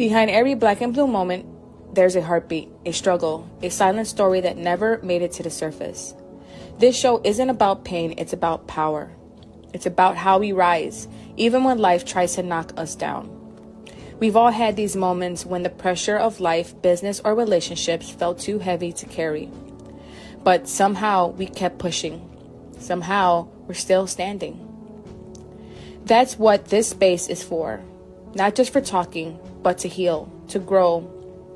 Behind every black and blue moment, there's a heartbeat, a struggle, a silent story that never made it to the surface. This show isn't about pain, it's about power. It's about how we rise, even when life tries to knock us down. We've all had these moments when the pressure of life, business, or relationships felt too heavy to carry. But somehow we kept pushing. Somehow we're still standing. That's what this space is for. Not just for talking, but to heal, to grow,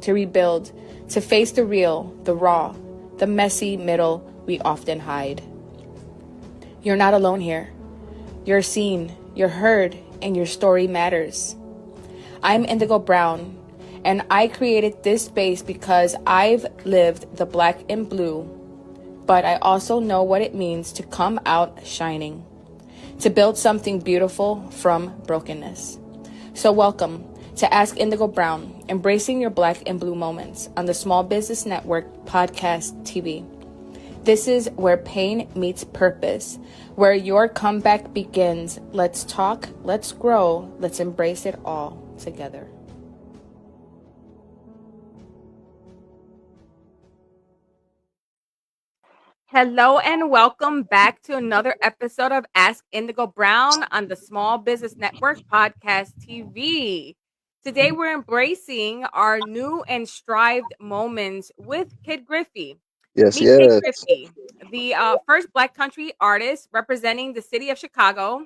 to rebuild, to face the real, the raw, the messy middle we often hide. You're not alone here. You're seen, you're heard, and your story matters. I'm Indigo Brown, and I created this space because I've lived the black and blue, but I also know what it means to come out shining, to build something beautiful from brokenness. So welcome to Ask Indigo Brown, embracing your black and blue moments on the Small Business Network podcast TV. This is where pain meets purpose, where your comeback begins. Let's talk, let's grow, let's embrace it all together. Hello and welcome back to another episode of Ask Indigo Brown on the Small Business Network podcast TV. Today we're embracing our new and strived moments with Kid Griffey. Yes, Meet Kid yes. Griffey, the first Black country artist representing the city of Chicago,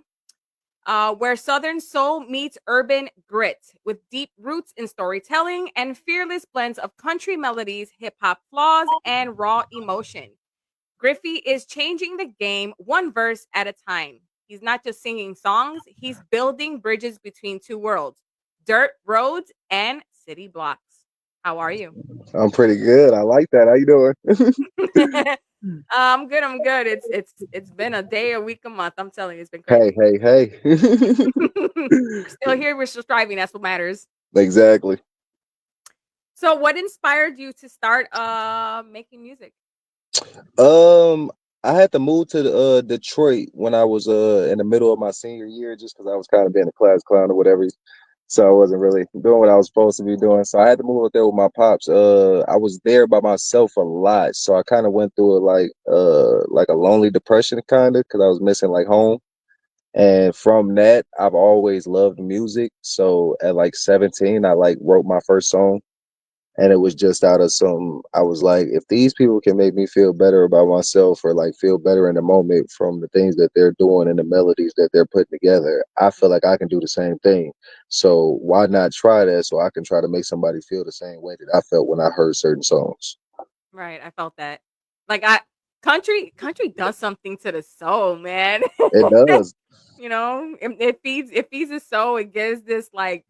where Southern soul meets urban grit with deep roots in storytelling and fearless blends of country melodies, hip hop flaws, and raw emotion. Griffey is changing the game one verse at a time. He's not just singing songs, he's building bridges between two worlds, dirt roads and city blocks. How are you? I'm pretty good. I like that. How you doing? I'm good. I'm good. It's been a day, a week, a month. I'm telling you, it's been Hey, crazy. hey, hey. We're still here. We're still striving. That's what matters. Exactly. So, what inspired you to start making music? I had to move to Detroit when I was in the middle of my senior year, just because I was kind of being a class clown or whatever. So I wasn't really doing what I was supposed to be doing. So I had to move up there with my pops. I was there by myself a lot, so I kind of went through like a lonely depression kind of, because I was missing like home. And from that, I've always loved music. So at like 17, I like wrote my first song. And it was just out of I was like, if these people can make me feel better about myself, or like feel better in the moment from the things that they're doing and the melodies that they're putting together, I feel like I can do the same thing. So why not try that, so I can try to make somebody feel the same way that I felt when I heard certain songs. Right, I felt that. Like country does something to the soul, man. It does. It feeds the soul. It gives this like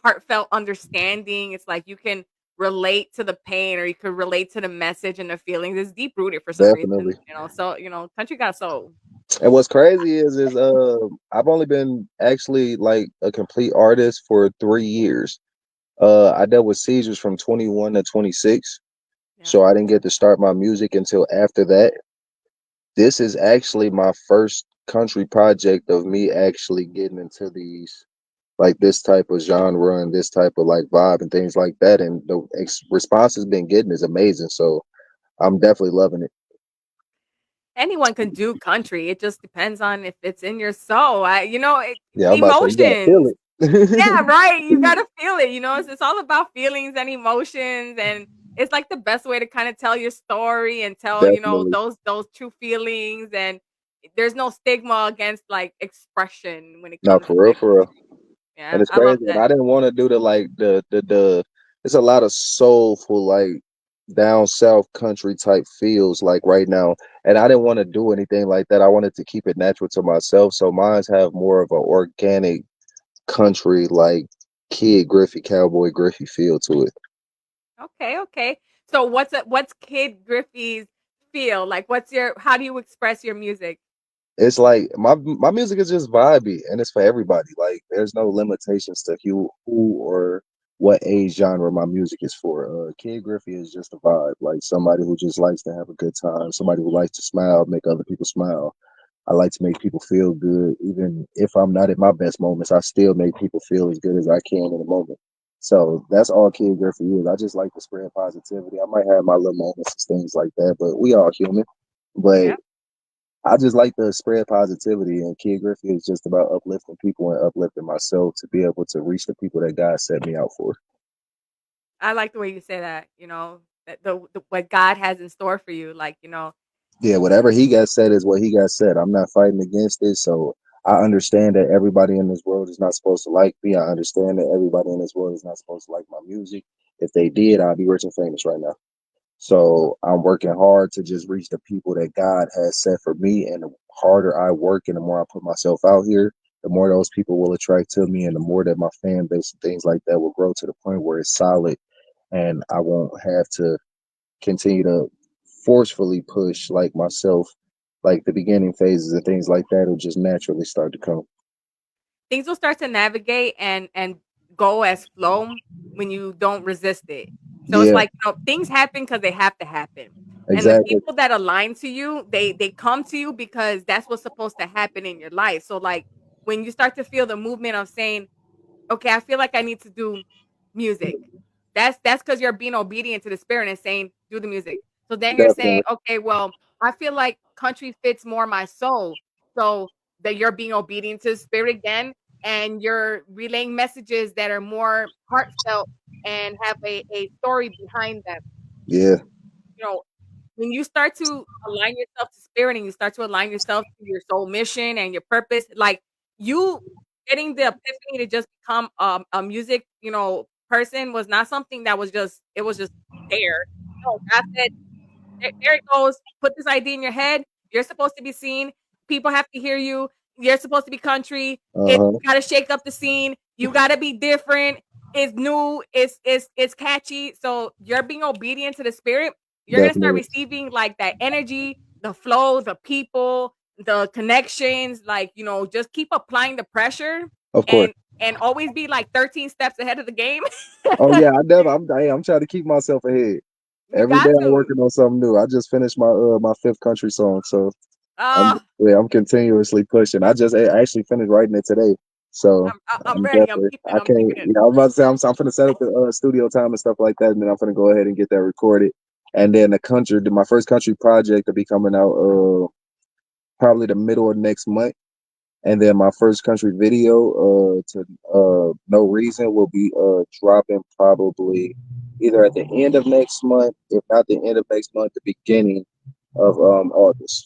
heartfelt understanding. It's like you can relate to the pain, or you could relate to the message and the feelings. It's deep rooted for some reason, Definitely. So country got soul. And what's crazy is I've only been actually like a complete artist for 3 years. I dealt with seizures from 21 to 26. Yeah. So I didn't get to start my music until after that. This is actually my first country project of me actually getting into these, like this type of genre and this type of like vibe and things like that. And the response has been getting is amazing. So I'm definitely loving it. Anyone can do country. It just depends on if it's in your soul. Yeah, I'm about to say you gotta feel Emotions. Yeah, it. right. You gotta feel it. It's all about feelings and emotions, and it's like the best way to kind of tell your story and tell Definitely. those true feelings. And there's no stigma against like expression when it No, comes for to real, like for real. And yeah, it's I love crazy. And that. I didn't want to do the it's a lot of soulful, like down south country type feels like right now. And I didn't want to do anything like that. I wanted to keep it natural to myself. So mine's have more of an organic country, like Kid Griffey, Cowboy Griffey feel to it. Okay, okay. So what's Kid Griffey's feel like? How do you express your music? It's like my music is just vibey, and it's for everybody. Like there's no limitations to who or what age genre my music is for. Kid Griffey is just a vibe, like somebody who just likes to have a good time, somebody who likes to smile, make other people smile. I like to make people feel good, even if I'm not at my best moments. I still make people feel as good as I can in the moment. So that's all Kid Griffey is. I just like to spread positivity. I might have my little moments and things like that, but we all human. But Yeah. I just like to spread positivity, and Kid Griffey is just about uplifting people and uplifting myself to be able to reach the people that God set me out for. I like the way you say that, that the what God has in store for you, like, Yeah, whatever he got said is what he got said. I'm not fighting against it. So I understand that everybody in this world is not supposed to like me. I understand that everybody in this world is not supposed to like my music. If they did, I'd be rich and famous right now. So I'm working hard to just reach the people that God has set for me. And the harder I work and the more I put myself out here, the more those people will attract to me and the more that my fan base and things like that will grow to the point where it's solid and I won't have to continue to forcefully push like myself, like the beginning phases and things like that will just naturally start to come. things will start to navigate and go as flow when you don't resist it. So it's Yeah, like, things happen because they have to happen. And the exactly. people that align to you, they come to you because that's what's supposed to happen in your life. So like when you start to feel the movement of saying, okay, I feel like I need to do music. That's because you're being obedient to the spirit and saying, do the music. So then you're saying, Definitely. okay, well, I feel like country fits more my soul. So that you're being obedient to the spirit again, and you're relaying messages that are more heartfelt and have a story behind them. Yeah, You know, when you start to align yourself to spirit and you start to align yourself to your soul mission and your purpose, like you getting the epiphany to just become a music, person was not something that was just it was just there. No, God said, there it goes. Put this idea in your head. You're supposed to be seen. People have to hear you. You're supposed to be country. uh-huh. You gotta shake up the scene. You gotta be different. It's new. It's catchy. So you're being obedient to the spirit. You're gonna start Definitely. receiving like that energy, the flow, the people, the connections. Like, just keep applying the pressure Of course. and and always be like 13 steps ahead of the game. Oh yeah, I'm trying to keep myself ahead. You Every day got I'm to. working on something new. I just finished my fifth country song, so Uh, I'm continuously pushing. I actually finished writing it today, so I'm I'm ready. I'm definitely peeping. I I'm can't. peeping it. You know, I'm about to say I'm finna set up the studio time and stuff like that, and then I'm finna go ahead and get that recorded, and then my first country project will be coming out probably the middle of next month, and then my first country video to No Reason will be dropping probably either at the end of next month, if not the end of next month, the beginning of August.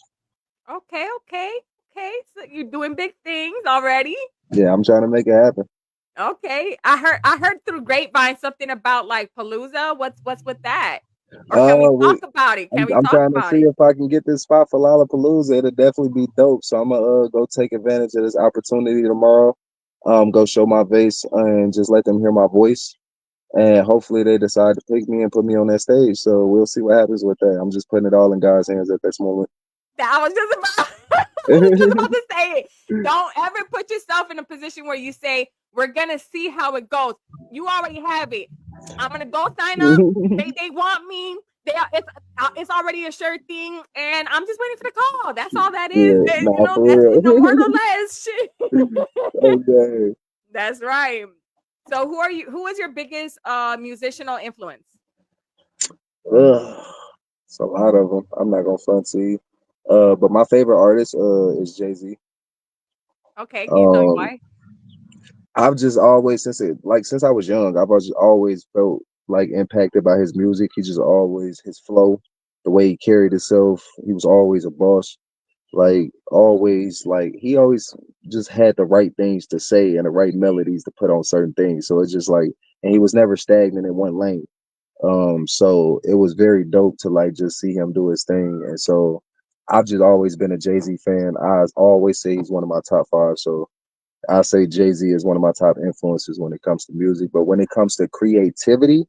Okay, okay, okay. So you're doing big things already. Yeah, I'm trying to make it happen. Okay. I heard through grapevine something about like Palooza. What's with that? Or can we talk We about it? Can we I'm talk trying to about see it? if I can get this spot for Lollapalooza. It'll definitely be dope. So I'm gonna go take advantage of this opportunity tomorrow. Go show my face and just let them hear my voice. And hopefully they decide to pick me and put me on that stage. So we'll see what happens with that. I'm just putting it all in God's hands at this moment. That was just about I was just about to say it. Don't ever put yourself in a position where you say, we're gonna see how it goes. You already have it. I'm gonna go sign up. They want me. It's already a sure thing, and I'm just waiting for the call. That's all that is. Yeah, And, nah, that's for it. No more, real. no less. Shit. Okay. That's right. So who are you? Who is your biggest musicianal influence? Ugh, it's a lot of them. I'm not gonna front to you. But my favorite artist is Jay-Z. Okay, can you tell me Um, why? I've just always since I was young, I've just always felt like impacted by his music. He just always his flow, the way he carried himself. He was always a boss. Like he always just had the right things to say and the right melodies to put on certain things. So it's just like, and he was never stagnant in one lane. So it was very dope to like just see him do his thing. And so I've just always been a Jay-Z fan. I always say he's one of my top five. So I say Jay-Z is one of my top influences when it comes to music. But when it comes to creativity,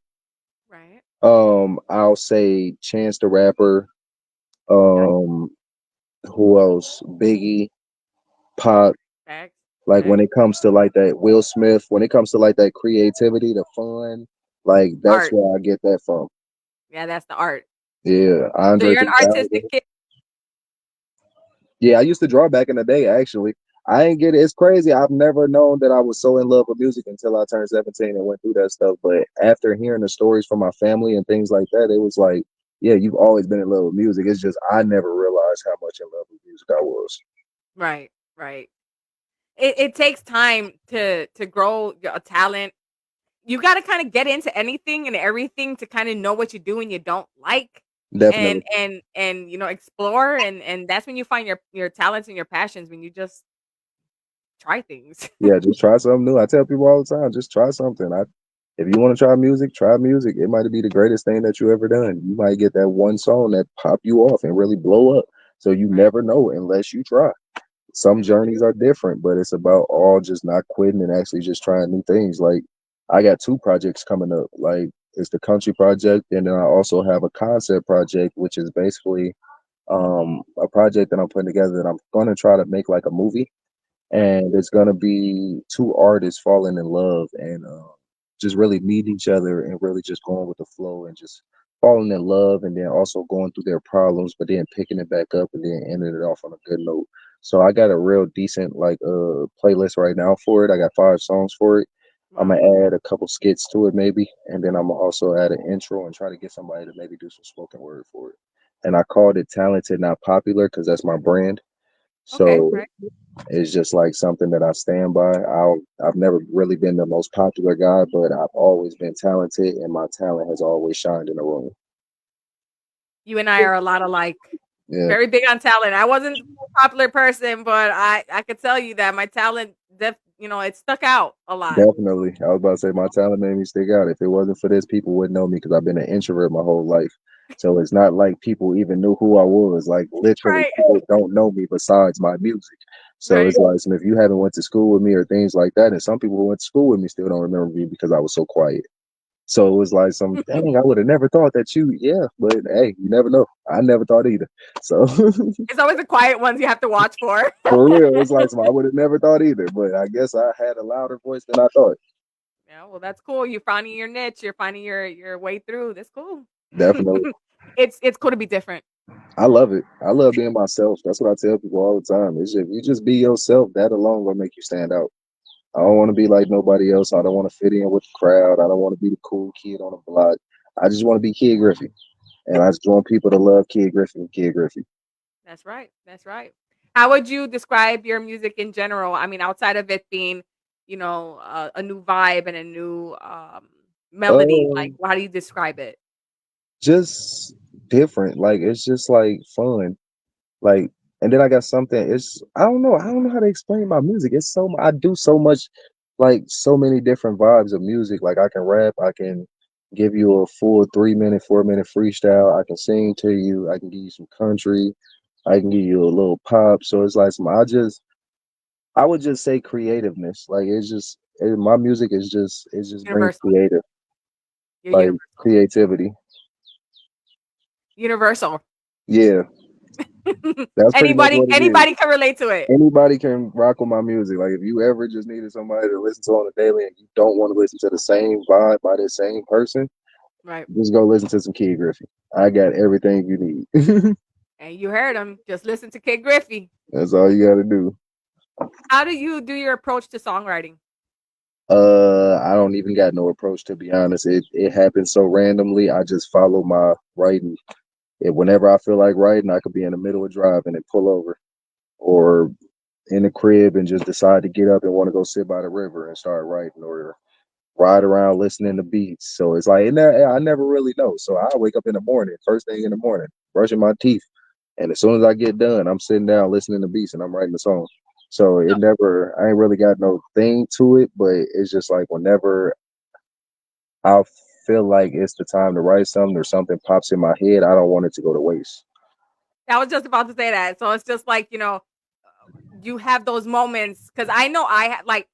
Right. I'll say Chance the Rapper. Yeah. Um, who else? Biggie, Pop. Facts. Like when Facts. it comes to like that Will Smith, when it comes to like that creativity, the fun, like that's Art. where I get that from. Yeah, that's the art. Yeah, So Andre you're an 3000. artistic kid. Yeah, I used to draw back in the day actually. I ain't get it. It's crazy. I've never known that I was so in love with music until I turned 17 and went through that stuff. But after hearing the stories from my family and things like that, it was like, yeah, you've always been in love with music. It's just I never realized how much in love with music I was. Right, right. It takes time to grow a talent. You gotta kinda get into anything and everything to kinda know what you do and you don't like, Definitely. and, explore, and that's when you find your talents and your passions, when you just try things. Yeah, just try something new. I tell people all the time, just try something. If you want to try music, try music. It might be the greatest thing that you ever done. You might get that one song that pop you off and really blow up. So you Right, never know unless you try. Some that's journeys true. are different, but it's about all just not quitting and actually just trying new things. Like I got two projects coming up. Like it's the country project, and then I also have a concept project, which is basically a project that I'm putting together that I'm gonna try to make like a movie, Right. and it's gonna be two artists falling in love and just really meeting each other and really just going with the flow and just falling in love and then also going through their problems, but then picking it back up and then ending it off on a good note. So I got a real decent like playlist right now for it. I got 5 songs for it. I'm Wow. gonna add a couple skits to it maybe, and then I'm gonna also add an intro and try to get somebody to maybe do some spoken word for it. And I called it Talented Not Popular because that's my brand. Okay, So right. it's just like something that I stand by. I've never really been the most popular guy, but I've always been talented, and my talent has always shined in the room. You and I are a lot alike. Yeah, Very big on talent. I wasn't a popular person, but I could tell you that my talent it stuck out a lot. definitely. I was about to say my talent made me stick out. If it wasn't for this, people wouldn't know me because I've been an introvert my whole life. So it's not like people even knew who I was. Like literally, Right. people don't know me besides my music. So Right. it's like, so if you haven't went to school with me or things like that, and some people who went to school with me still don't remember me because I was so quiet. So it was like some dang, I would have never thought that yeah, but hey, you never know. I never thought either. So It's always the quiet ones you have to watch for. for real, it's like some I would have never thought either. But I guess I had a louder voice than I thought. Yeah, well, that's cool. You're finding your niche. You're finding your way through. That's cool. Definitely. It's cool to be different. I love it. I love being myself. That's what I tell people all the time. It's just, if you just be yourself, that alone will make you stand out. I don't want to be like nobody else. I don't want to fit in with the crowd. I don't want to be the cool kid on the block. I just want to be Kid Griffey. And I just want people to love Kid Griffey and Kid Griffey. That's right. That's right. How would you describe your music in general? I mean, outside of it being, a new vibe and a new melody, like Um, how do you describe it? just different. Like it's just like fun. Like, and then I got something. It's I don't know. I don't know how to explain my music. It's so I do so much, like so many different vibes of music. Like I can rap. I can give you a full 3 minute, 4 minute freestyle. I can sing to you. I can give you some country. I can give you a little pop. So it's like some. I would just say creativeness. Like my music is just it just brings Universal. creative, You're like universal. creativity. Universal. Yeah, that's pretty much anybody what it is. anybody can relate to it. Anybody can rock with my music. Like if you ever just needed somebody to listen to on a daily and you don't want to listen to the same vibe by the same person, Right. just go listen to some Kid Griffey. I got everything you need. And you heard him. Just listen to Kid Griffey. That's all you gotta do. How do you do your approach to songwriting? I don't even got no approach to be honest. It happens so randomly. I just follow my writing. Whenever I feel like writing, I could be in the middle of driving and pull over, or in the crib and just decide to get up and want to go sit by the river and start writing, or ride around listening to beats. So it's like I never really know. So I wake up in the morning, first thing in the morning, brushing my teeth, and as soon as I get done, I'm sitting down listening to beats and I'm writing the song. So So I ain't really got no thing to it, but it's just like whenever I feel like it's the time to write something or something pops in my head, I don't want it to go to waste. I was just about to say that. So it's just like, you have those moments because I know I had like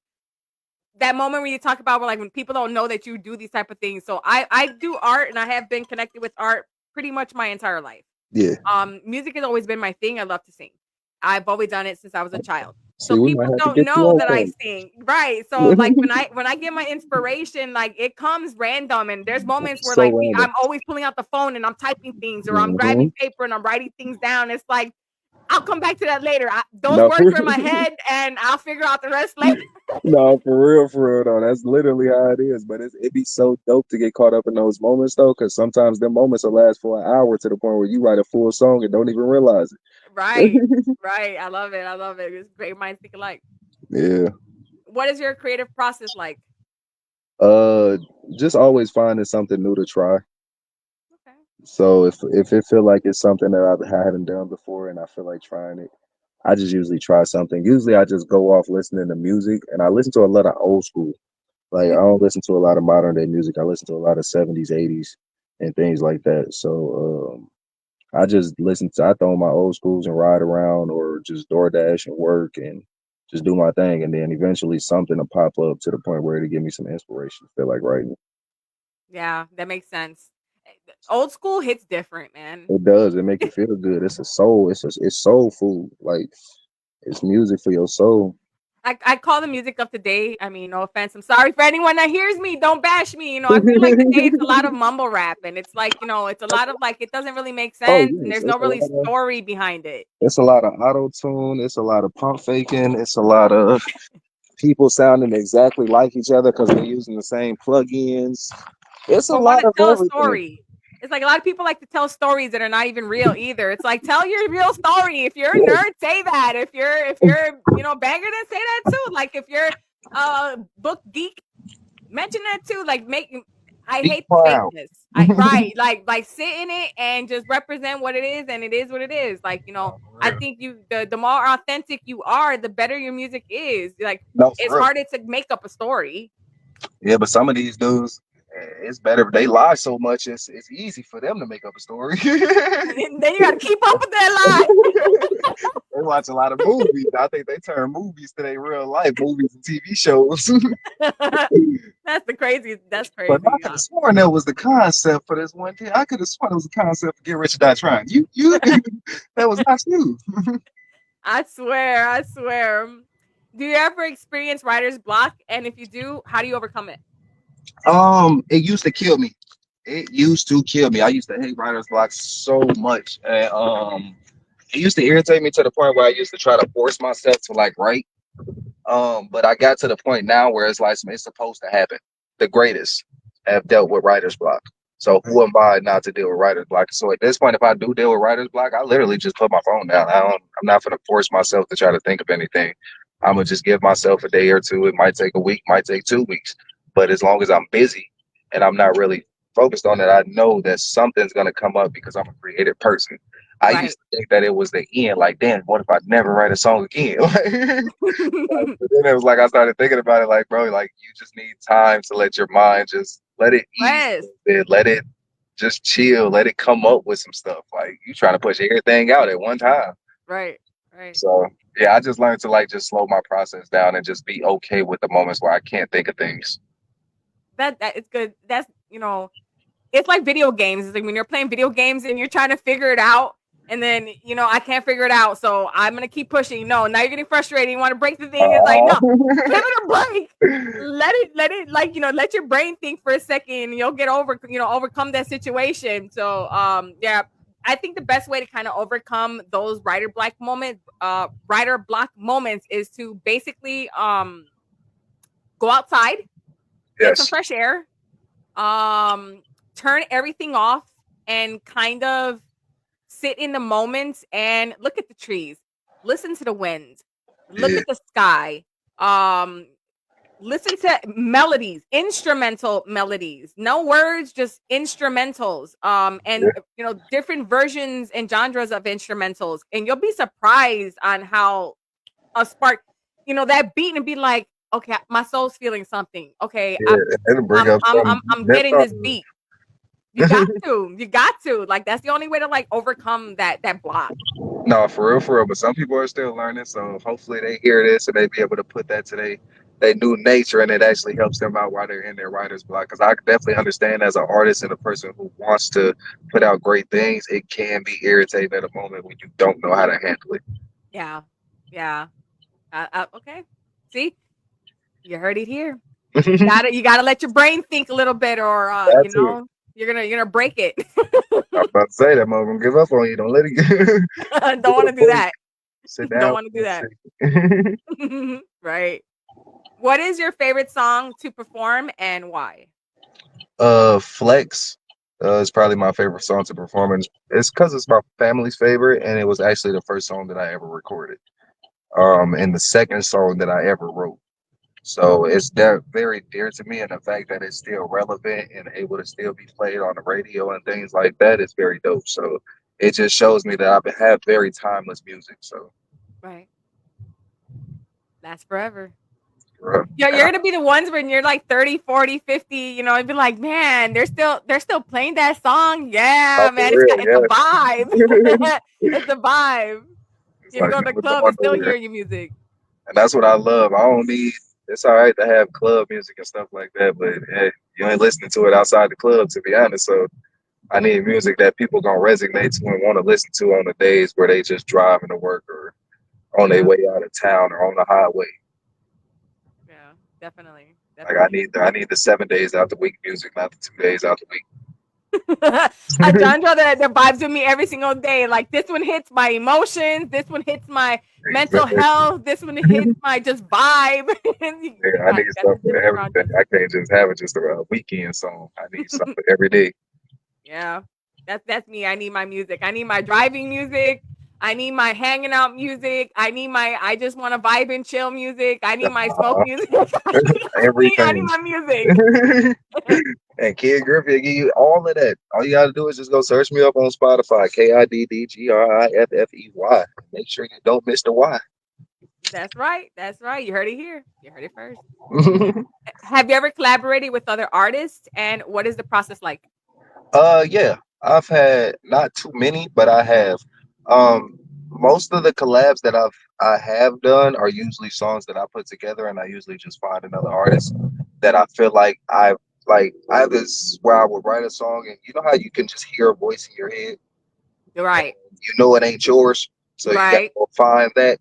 that moment when you talk about where, like when people don't know that you do these type of things. So I do art and I have been connected with art pretty much my entire life. Yeah. Music has always been my thing. I love to sing. I've always done it since I was a child. So See, we might people have to don't get you know on that I some. sing. Right. So like when I get my inspiration, like it comes random and there's moments where So like random. I'm always pulling out the phone and I'm typing things or I'm Hmm. grabbing paper and I'm writing things down. It's like I'll come back to that later. Those No, words are in my head, and I'll figure out the rest later. no, for real though. That's literally how it is. But it be so dope to get caught up in those moments though, because sometimes them moments will last for an hour to the point where you write a full song and don't even realize Right, it. right. I love it. I love it. It's great minds think alike. Yeah. What is your creative process like? Uh, just always finding something new to try. Okay. So if it feel like it's something that I haven't done before and I feel like trying it, I just usually try something. Usually I just go off listening to music and I listen to a lot of old school. Like I don't listen to a lot of modern day music. I listen to a lot of 70s, 80s and things like that. So I just I throw on my old schools and ride around or just DoorDash and work and just do my thing and then eventually something will pop up to the point where it'll give me some inspiration. Feel like writing. Yeah, that makes sense. Old school hits different, man. It does. It make you feel good. It's a soul. It's soul food. Like it's music for your soul. I call the music of today. I mean, no offense. I'm sorry for anyone that hears me. Don't bash me. I feel like today it's a lot of mumble rap, and it's like it's a lot of like it doesn't really make Oh sense, and yes, there's no really story behind it. it's a lot of auto tune. It's a lot of pump faking. It's a lot of people sounding exactly like each other because they're using the same plugins. It's a Or want lot to of tell a everything. story. It's like a lot of people like to tell stories that are not even real either. It's like tell your real story. If you're a Yes, nerd, say that. If you're a banger, then say that too. Like if you're a book geek, mention that too. Like make I be hate the proud. fakeness. I right like sit in it and just represent what it is, and it is what it is. Like For I real. think the more authentic you are, the better your music is. Like No, it's for real. harder to make up a story. Yeah, but some of these dudes, it's better. They lie so much. It's easy for them to make up a story. And then you got to keep up with that They watch a lot of movies. I think they turn movies to their real life movies and TV shows. lie. That's the crazy. That's But I crazy. could have sworn that was the concept for this one thing. I could have sworn it was the concept for Get Rich or Die Trying. You, that was not you. I swear. I swear. Do you ever experience writer's block? And if you do, how do you overcome it? It used to kill me. It used to kill me. I used to hate writer's block so much, and it used to irritate me to the point where I used to try to force myself to like write. But I got to the point now where it's like it's supposed to happen. The greatest have dealt with writer's block. So who am I not to deal with writer's block? So at this point, if I do deal with writer's block, I literally just put my phone down. I'm not gonna force myself to try to think of anything. I'm gonna just give myself a day or two. It might take a week, might take 2 weeks. But as long as I'm busy and I'm not really focused on it, I know that something's gonna come up because I'm a creative person. I Right. used to think that it was the end. Like, damn, what if I never write a song again? But then it was like I started thinking about it, like, bro, like you just need time to let your mind just let it ease a Rest. little bit, let it just chill, let it come up with some stuff. Like you trying to push everything out at one time. Right. Right. So yeah, I just learned to like just slow my process down and just be okay with the moments where I can't think of things. That it's good. That's it's like video games. It's like when you're playing video games and you're trying to figure it out, and then I can't figure it out, so I'm gonna keep pushing. No, now you're getting frustrated. You want to break the thing. It's like no, give it a break. Let it like let your brain think for a second. And you'll get overcome that situation. So yeah, I think the best way to kind of overcome those writer block moments is to basically go outside, get some Yes. fresh air, um turn everything off and kind of sit in the moment and look at the trees, listen to the wind, look Yeah. at the sky, um listen to melodies, instrumental melodies, no words, just instrumentals, and Yeah. different versions and genres of instrumentals, and you'll be surprised on how a spark, that beat, and be like, okay, my soul's feeling something. Okay, Yeah. And it'll bring up something you I'm never getting thought this of. beat. You got to. Like that's the only way to like overcome that block. No, for real, for real. But some people are still learning, so hopefully they hear this and they be able to put that to their new nature, and it actually helps them out while they're in their writer's block. Because I definitely understand as an artist and a person who wants to put out great things, it can be irritating at a moment when you don't know how to handle it. Yeah, yeah. Okay. See, you heard it here. You gotta let your brain think a little bit, or That's it. You're gonna break it. I was about to say that mother gonna give up on you. Don't let it Don't get want a to do point. that. Sit Don't down want to do for a that. second. Right. What is your favorite song to perform and why? Flex is probably my favorite song to perform, and it's because it's my family's favorite, and it was actually the first song that I ever recorded. And the second song that I ever wrote. So it's very dear to me, and the fact that it's still relevant and able to still be played on the radio and things like that is very dope. So it just shows me that I have very timeless music. So Right. Lasts forever. Yeah, and you're gonna be the ones when you're like 30, 40, 50, you'd be like, man, they're still playing that song. oh, Yeah, for man, real, it's a yeah. vibe. It's a vibe. It's You like go to the never club going and still nowhere. hear your music. And that's what I love. I don't need. It's all right to have club music and stuff like that, but hey, you ain't listening to it outside the club, to be honest. So I need music that people gonna resonate to and want to listen to on the days where they just driving to work or on their Yeah, way out of town or on the highway. yeah, definitely, Like I definitely. need the 7 days out the week music, not the 2 days out the Alejandro, the vibes with me every single day. Like this one hits my emotions. This one hits my week. mental health. This one hits my just vibe. Yeah, I need You got the something for different everything. genres. I can't just have it just a weekend song. I need something every day. Yeah, that's me. I need my music. I need my driving music. I need my hanging out music. I just want to vibe and chill music. I need my smoke Uh, music. I need everything. my music. And Kid Griffey will give you all of that. All you gotta do is just go search me up on Spotify. KIDDGRIFFEY. Make sure you don't miss the Y. That's right. That's right. You heard it here. You heard it first. Have you ever collaborated with other artists, and what is the process like? Yeah, I've had not too many, but I have. Most of the collabs that I have done are usually songs that I put together, and I usually just find another artist that I feel like I have this where I would write a song, and you know how you can just hear a voice in your head, and Right. you know it ain't yours, so you gotta Right. go find that.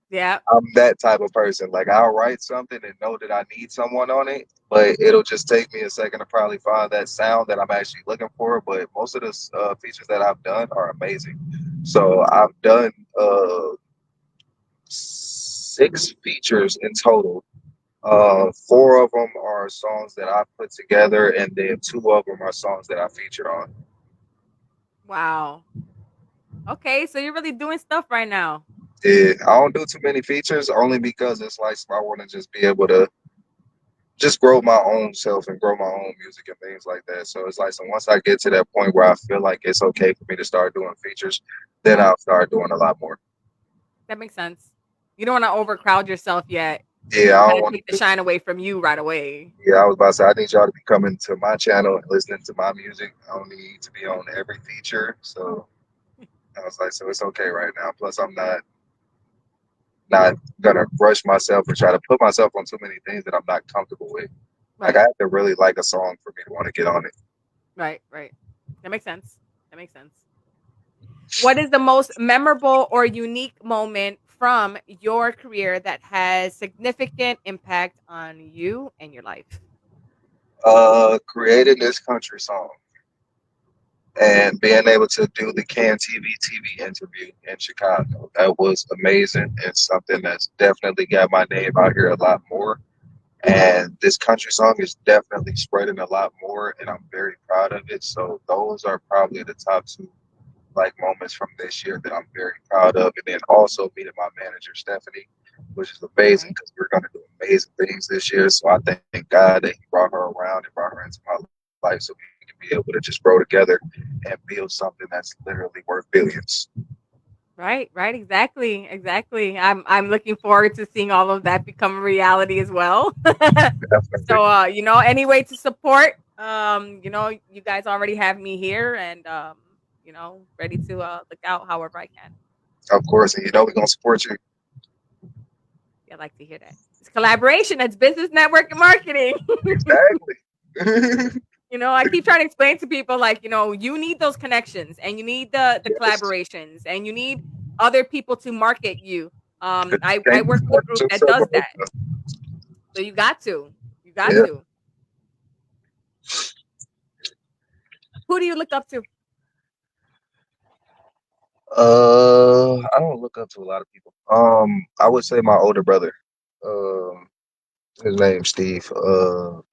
Yeah. I'm that type of person. Like I'll write something and know that I need someone on it, but it'll just take me a second to probably find that sound that I'm actually looking for. But most of the features that I've done are amazing. So I've done 6 features in total. Four of them are songs that I put together, and then two of them are songs that I featured on. Wow. Okay, so you're really doing stuff right now. Yeah, I don't do too many features only because it's like I want to just be able to just grow my own self and grow my own music and things like that. So it's like, so once I get to that point where I feel like it's okay for me to start doing features, then Right. I'll start doing a lot more. That makes sense. You don't want to overcrowd yourself yet. Yeah, I Kind don't of want take the to. shine away from you right away. Yeah, I was about to say I need y'all to be coming to my channel and listening to my music. I don't need to be on every feature. So I was like, so it's okay right now. Plus, I'm not gonna rush myself or try to put myself on too many things that I'm not comfortable with. Like I Right. have to really like a song for me to want to get on it. Right. Right. That makes sense. That makes sense. What is the most memorable or unique moment from your career that has significant impact on you and your life? Creating this country song and being able to do the TV interview in Chicago. That was amazing and something that's definitely got my name out here a lot more. And this country song is definitely spreading a lot more, and I'm very proud of it. So those are probably the top two like moments from this year that I'm very proud of. And then also meeting my manager Stephanie, which is amazing Right. because we're going to do amazing things this year. So I thank God that He brought her around and brought her into my life so we can be able to just grow together and build something that's literally worth billions. Right, right, exactly, exactly. I'm looking forward to seeing all of that become a reality as well. Definitely. So, any way to support, you guys already have me here, and ready to look out however I can. Of course. And you know, we're going to support you. Yeah, I like to hear that. It's collaboration. It's business, network, and marketing. Exactly. I keep trying to explain to people like, you need those connections, and you need the Yes. collaborations, and you need other people to market you. But you I can't work just with a market group that yourself does by that. yourself. So you got to. You got Yeah. to. who do you look up to? I don't look up to a lot of people. I would say my older brother. Um, his name's Steve.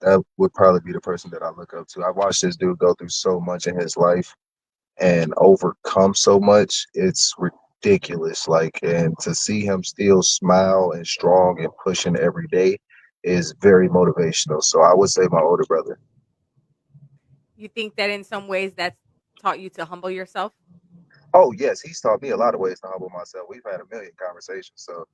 That would probably be the person that I look up to. I watched this dude go through so much in his life and overcome so much. It's ridiculous. Like, and to see him still smile and strong and pushing every day is very motivational. So I would say my older brother. You think that in some ways that's taught you to humble yourself? Oh yes, he's taught me a lot of ways to humble myself. We've had a million conversations. So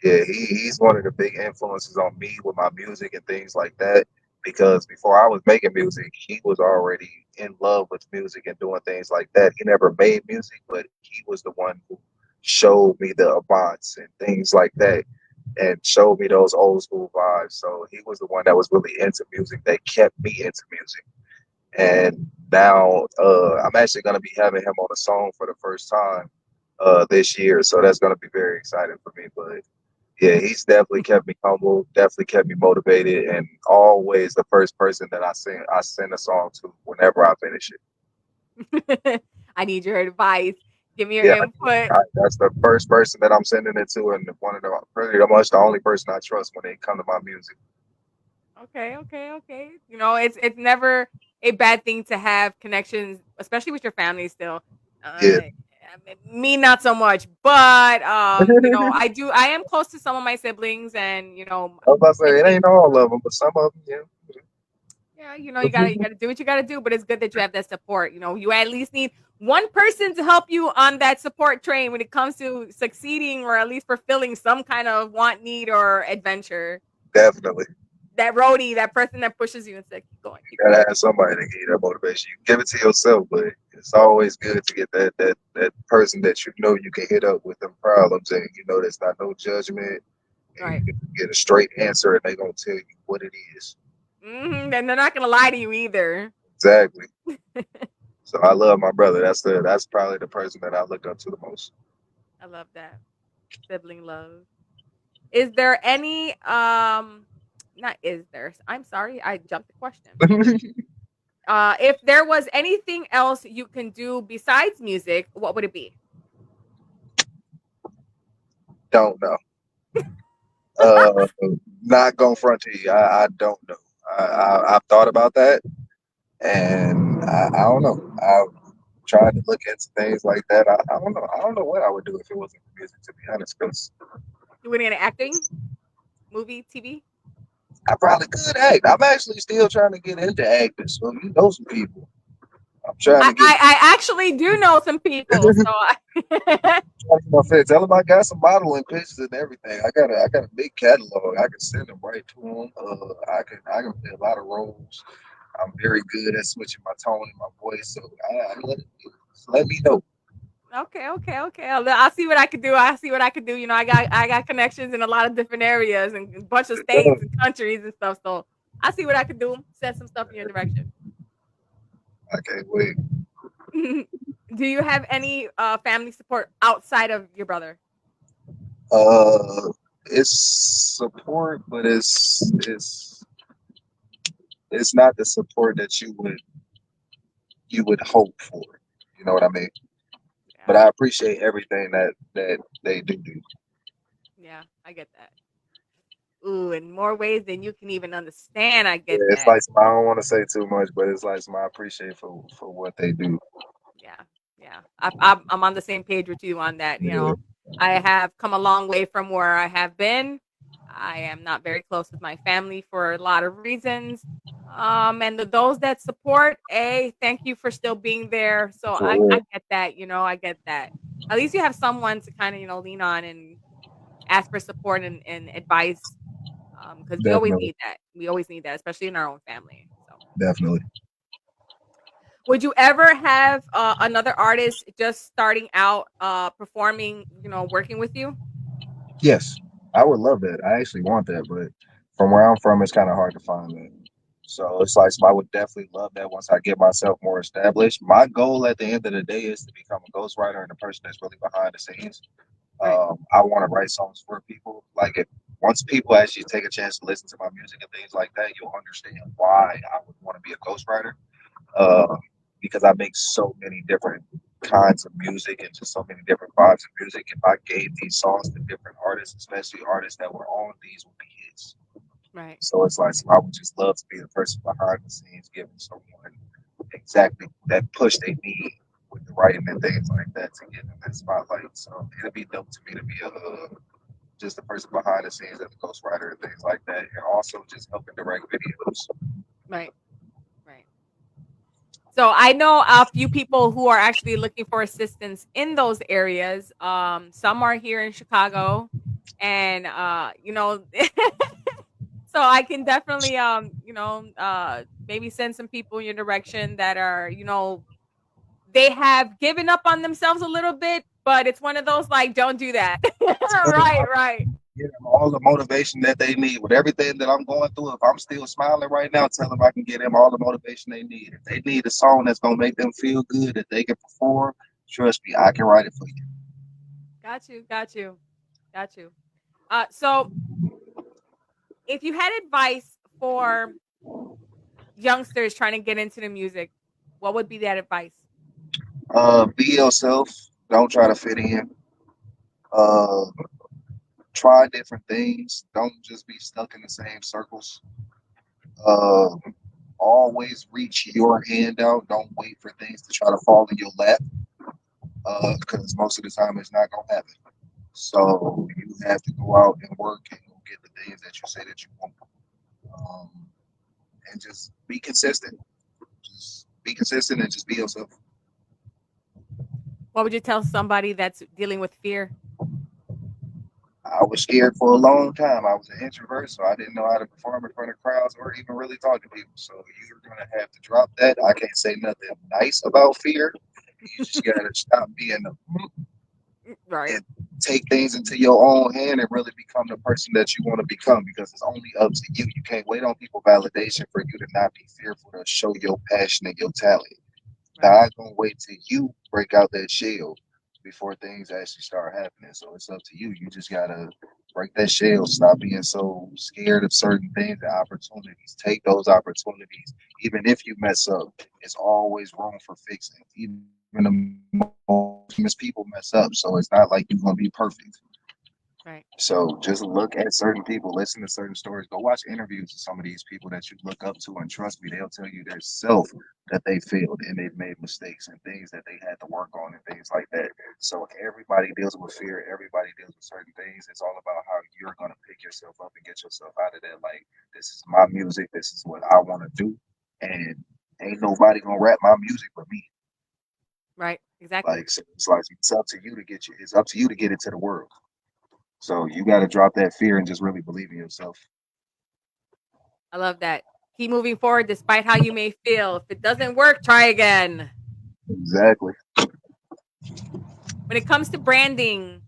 yeah, he's one of the big influences on me with my music and things like that. Because before I was making music, he was already in love with music and doing things like that. He never made music, but he was the one who showed me the Avants and things like that and showed me those old school vibes. So he was the one that was really into music that kept me into music. And now I'm actually going to be having him on a song for the first time this year, so that's going to be very exciting for me. But yeah, he's definitely kept me humble, definitely kept me motivated, and always the first person that I send a song to whenever I finish it. I need your advice. Give me your Yeah, input. that's the first person that I'm sending it to, and one of the pretty much the only person I trust when they come to my music. Okay, okay, okay. You know, it's never a bad thing to have connections, especially with your family still. Yeah, Me not so much, but you know, I am close to some of my siblings and, you know, I was about to I say it think ain't all of them, but some of them, yeah, you know, you yeah. gotta do what you gotta do, but it's good that you have that support. You know, you at least need one person to help you on that support train when it comes to succeeding or at least fulfilling some kind of want, need, or adventure. Definitely. That roadie, that person that pushes you and says, keep going, keep Gotta going. have somebody to give you that motivation. You can give it to yourself, but it's always good to get that person that you know you can hit up with them problems, and you know there's not no judgment, and you Right. can get a straight answer, and they gonna tell you what it is. And they're not gonna lie to you either. Exactly. So I love my brother. That's probably the person that I look up to the most. I love that. Sibling love. Is there any not is there. I'm sorry, I jumped the question. If there was anything else you can do besides music, what would it be? Don't know. Uh, not gonna front to you. I don't know. I've thought about that, and I don't know. I've tried to look into things like that. I don't know. I don't know what I would do if it wasn't for music, to be honest. Because Doing any acting, movie, TV? I probably could act. I'm actually still trying to get into acting. So you know some people. I'm trying to get. I actually do know some people, so I My friends, tell them I got some modeling pictures and everything. I got a big catalog. I can send them right to them. I can play a lot of roles. I'm very good at switching my tone and my voice. So let me know. okay, okay, okay. I'll see what I could do. I'll see what I could do. You know, I got connections in a lot of different areas and a bunch of states and countries and stuff. So I'll see what I could do. Send some stuff in your direction. I can't wait. Do you have any family support outside of your brother? Uh, it's support, but it's not the support that you would hope for. You know what I mean? Yeah, But I appreciate everything that they do. yeah, I get that. Ooh, in more ways than you can even understand. I Yeah, get it's that. like I don't want to say too much, but it's like I appreciate for what they do. Yeah, yeah. I'm on the same page with you on that. You Yeah, know, I have come a long way from where I have been. I am not very close with my family for a lot of reasons. And those that support, thank you for still being there. So for I real, get that. You know, I get that. At least you have someone to kind of lean on and ask for support and advice. Because we always definitely, need that. We always need that, especially in our own family. So. definitely. Would you ever have another artist just starting out performing, working with you? Yes, I would love that. I actually want that, but from where I'm from, it's kind of hard to find that. So it's like I would definitely love that once I get myself more established. My goal at the end of the day is to become a ghostwriter and the person that's really behind the scenes. Right. I want to write songs for people. Like if once people actually take a chance to listen to my music and things like that, you'll understand why I would want to be a ghostwriter. Uh, because I make so many different kinds of music and just so many different vibes of music. If I gave these songs to different artists, especially artists that were on these, would be hits. Right. So it's like, so I would just love to be the person behind the scenes, giving someone exactly that push they need with the writing and things like that to get them that spotlight. So it'd be dope to me to be just the person behind the scenes as a ghostwriter and things like that, and also just helping direct videos. Right. Right. So I know a few people who are actually looking for assistance in those areas. Some are here in Chicago, and so I can definitely maybe send some people in your direction that are they have given up on themselves a little bit, but it's one of those like don't do that. Tell them Right, I right, can get them all the motivation that they need with everything that I'm going through. If I'm still smiling right now, tell them I can get them all the motivation they need. If they need a song that's gonna make them feel good that they can perform, trust me, I can write it for you. got you, got you, got you. So if you had advice for youngsters trying to get into the music, what would be that advice? Be yourself. Don't try to fit in. Uh, Try different things. Don't just be stuck in the same circles. Uh, Always reach your hand out. Don't wait for things to try to fall in your lap. Because most of the time it's not gonna happen. So you have to go out and work and go get the things that you say that you want. Um, and just be consistent. Just be consistent and just be yourself. What would you tell somebody that's dealing with fear? I was scared for a long time. I was an introvert, so I didn't know how to perform in front of crowds or even really talk to people. So you're gonna have to drop that. I can't say nothing nice about fear. You just gotta stop being Right, and take things into your own hand and really become the person that you want to become because it's only up to you. You can't wait on people validation for you to not be fearful to show your passion and your talent. right. God gonna wait till you break out that shell before things actually start happening. So it's up to you. You just gotta break that shell. Stop being so scared of certain things and opportunities. Take those opportunities. Even if you mess up, it's always room for fixing. Even the most famous people mess up. So it's not like you're gonna be perfect. Right. So just look at certain people, listen to certain stories, go watch interviews with some of these people that you look up to, and trust me, they'll tell you themselves that they failed and they've made mistakes and things that they had to work on and things like that. So everybody deals with fear, everybody deals with certain things. It's all about how you're gonna pick yourself up and get yourself out of that. Like, this is my music, this is what I want to do, and ain't nobody gonna rap my music but me. Right. Exactly. Like, so it's like it's up to you to get you. It's up to you to get it to the world. So you got to drop that fear and just really believe in yourself. I love that. Keep moving forward despite how you may feel. If it doesn't work, try again. Exactly. When it comes to branding,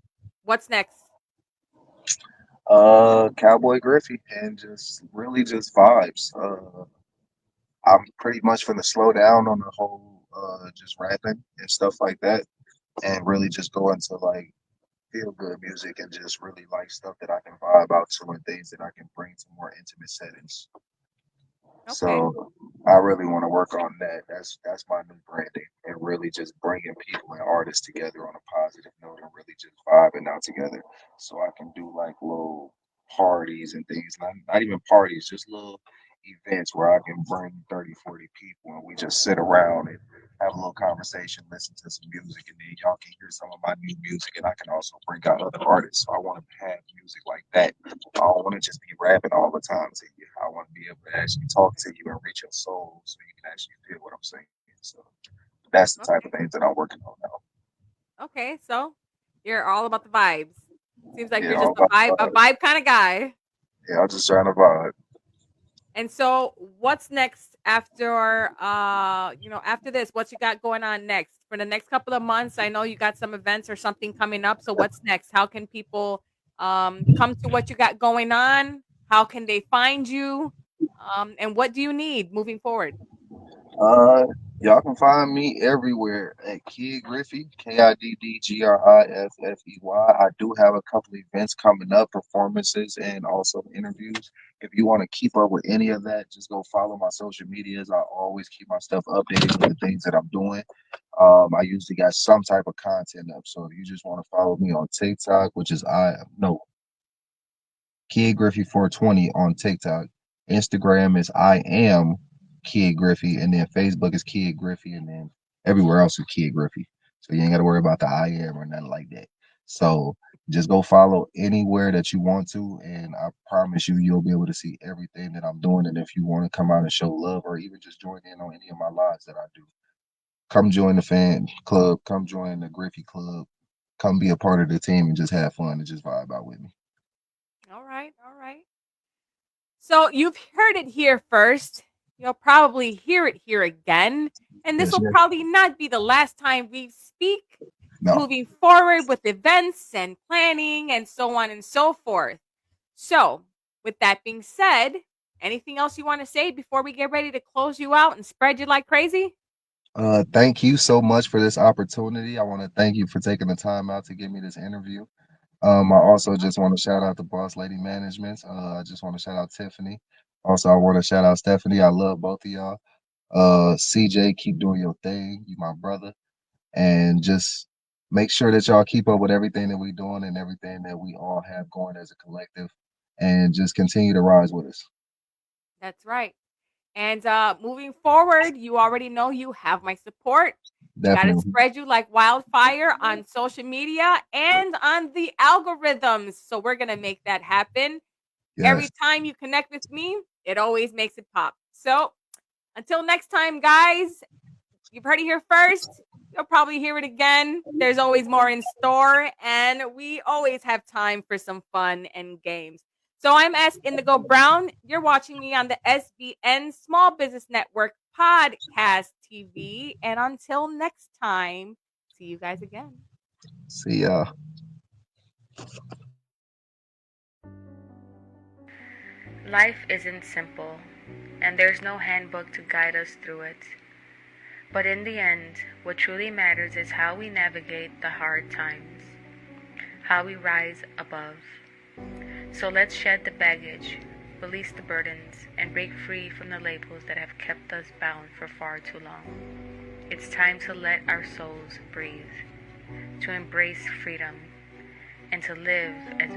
what's next? Cowboy Griffey and just really just vibes. I'm pretty much gonna slow down on the whole just rapping and stuff like that, and really just go into like feel good music and just really like stuff that I can vibe out to and things that I can bring to more intimate settings. Okay. So I really want to work on that. That's my new branding and really just bringing people and artists together on a positive note and really just vibing out together. So I can do like little parties and things, not even parties, just little events where I can bring 30, 40 people and we just sit around and have a little conversation, listen to some music, and then y'all can hear some of my new music. And I can also bring out other artists. So I want to have music like that. I don't want to just be rapping all the time to you. I want to be able to actually talk to you and reach your soul so you can actually feel what I'm saying. So that's the type of Okay. things that I'm working on now. Okay. So you're all about the vibes. Seems like Yeah, you're all just about the a vibe. vibe kind of guy. Yeah, I'm just trying to vibe. And so what's next after after this? What you got going on next? For the next couple of months, I know you got some events or something coming up. So what's next? How can people come to what you got going on? How can they find you? And what do you need moving forward? Y'all can find me everywhere at Kid Griffey, KIDDGRIFFEY. I do have a couple events coming up, performances, and also interviews. If you want to keep up with any of that, just go follow my social medias. I always keep my stuff updated with the things that I'm doing. I usually got some type of content up. So if you just want to follow me on TikTok, which is Kid Griffey 420 on TikTok. Instagram is I am Kid Griffey, and then Facebook is Kid Griffey, and then everywhere else is Kid Griffey. So you ain't got to worry about the I am or nothing like that. So just go follow anywhere that you want to, and I promise you, you'll be able to see everything that I'm doing. And if you want to come out and show love, or even just join in on any of my lives that I do, come join the fan club, come join the Griffey Club, come be a part of the team, and just have fun and just vibe out with me. All right, all right. So you've heard it here first. You'll probably hear it here again. And this Yes, will yes. probably not be the last time we speak No. moving forward with events and planning and so on and so forth. So, with that being said, anything else you want to say before we get ready to close you out and spread you like crazy? Thank you so much for this opportunity. I want to thank you for taking the time out to give me this interview. I also just want to shout out the Boss Lady Management. I just want to shout out Tiffany. Also, I want to shout out Stephanie. I love both of y'all. CJ, keep doing your thing. You my brother. And just make sure that y'all keep up with everything that we doing and everything that we all have going as a collective. And just continue to rise with us. That's right. And moving forward, you already know you have my support. We got to Definitely. spread you like wildfire on social media and on the algorithms. So we're going to make that happen. Every Yes. time you connect with me, it always makes it pop. So until next time, guys, you've heard it here first. You'll probably hear it again. There's always more in store, and we always have time for some fun and games. So I'm S. Indigo Brown. You're watching me on the SBN Small Business Network Podcast TV. And until next time, see you guys again. See y'all. Life isn't simple, and there's no handbook to guide us through it. But in the end, what truly matters is how we navigate the hard times, how we rise above. So let's shed the baggage, release the burdens, and break free from the labels that have kept us bound for far too long. It's time to let our souls breathe, to embrace freedom, and to live as